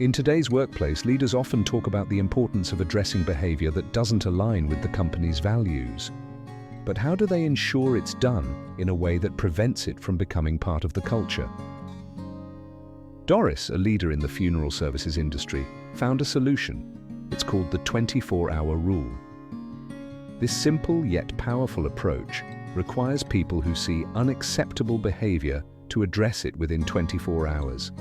In today's workplace, leaders often talk about the importance of addressing behavior that doesn't align with the company's values. But how do they ensure it's done in a way that prevents it from becoming part of the culture? Doris, a leader in the funeral services industry, found a solution. It's called the 24-hour rule. This simple yet powerful approach requires people who see unacceptable behavior to address it within 24 hours.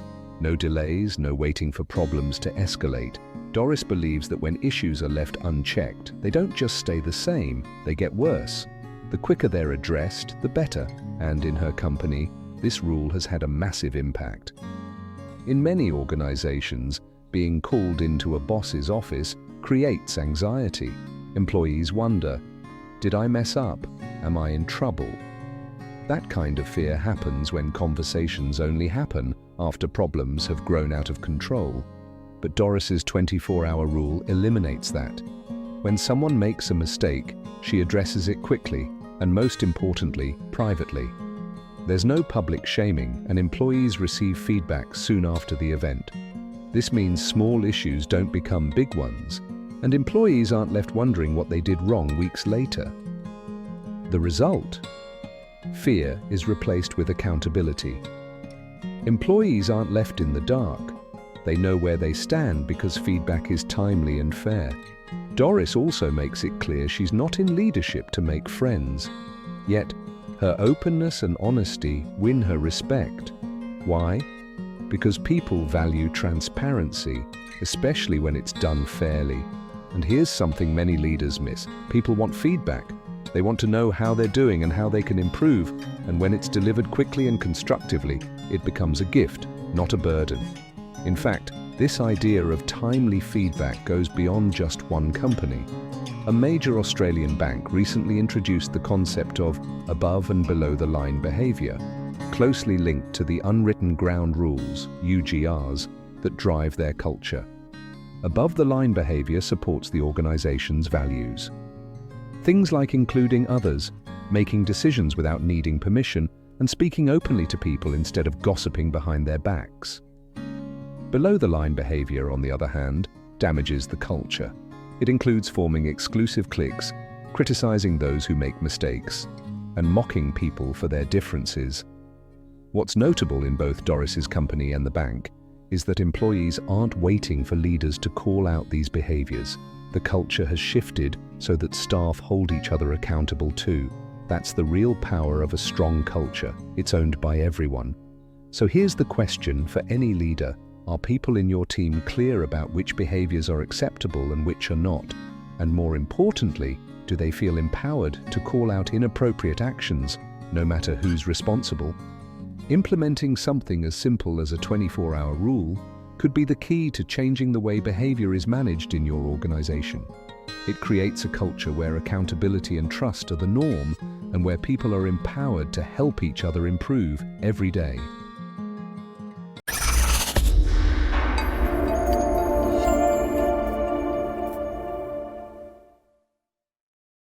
No delays, no waiting for problems to escalate. Doris believes that when issues are left unchecked, they don't just stay the same, they get worse. The quicker they're addressed, the better, and in her company, this rule has had a massive impact. In many organizations, being called into a boss's office creates anxiety. Employees wonder, did I mess up? Am I in trouble? That kind of fear happens when conversations only happen after problems have grown out of control. But Doris's 24-hour rule eliminates that. When someone makes a mistake, she addresses it quickly, and most importantly, privately. There's no public shaming, and employees receive feedback soon after the event. This means small issues don't become big ones, and employees aren't left wondering what they did wrong weeks later. The result? Fear is replaced with accountability. Employees aren't left in the dark. They know where they stand because feedback is timely and fair. Doris also makes it clear she's not in leadership to make friends. Yet, her openness and honesty win her respect. Why? Because people value transparency, especially when it's done fairly. And here's something many leaders miss. People want feedback. They want to know how they're doing and how they can improve, and when it's delivered quickly and constructively, it becomes a gift, not a burden. In fact, this idea of timely feedback goes beyond just one company. A major Australian bank recently introduced the concept of above and below the line behaviour, closely linked to the unwritten ground rules, UGRs, that drive their culture. Above the line behaviour supports the organisation's values. Things like including others, making decisions without needing permission, and speaking openly to people instead of gossiping behind their backs. Below-the-line behavior, on the other hand, damages the culture. It includes forming exclusive cliques, criticizing those who make mistakes, and mocking people for their differences. What's notable in both Doris's company and the bank is that employees aren't waiting for leaders to call out these behaviors. The culture has shifted so that staff hold each other accountable too. That's the real power of a strong culture. It's owned by everyone. So here's the question for any leader. Are people in your team clear about which behaviors are acceptable and which are not? And more importantly, do they feel empowered to call out inappropriate actions, no matter who's responsible? Implementing something as simple as a 24-hour rule could be the key to changing the way behavior is managed in your organization. It creates a culture where accountability and trust are the norm, and where people are empowered to help each other improve every day.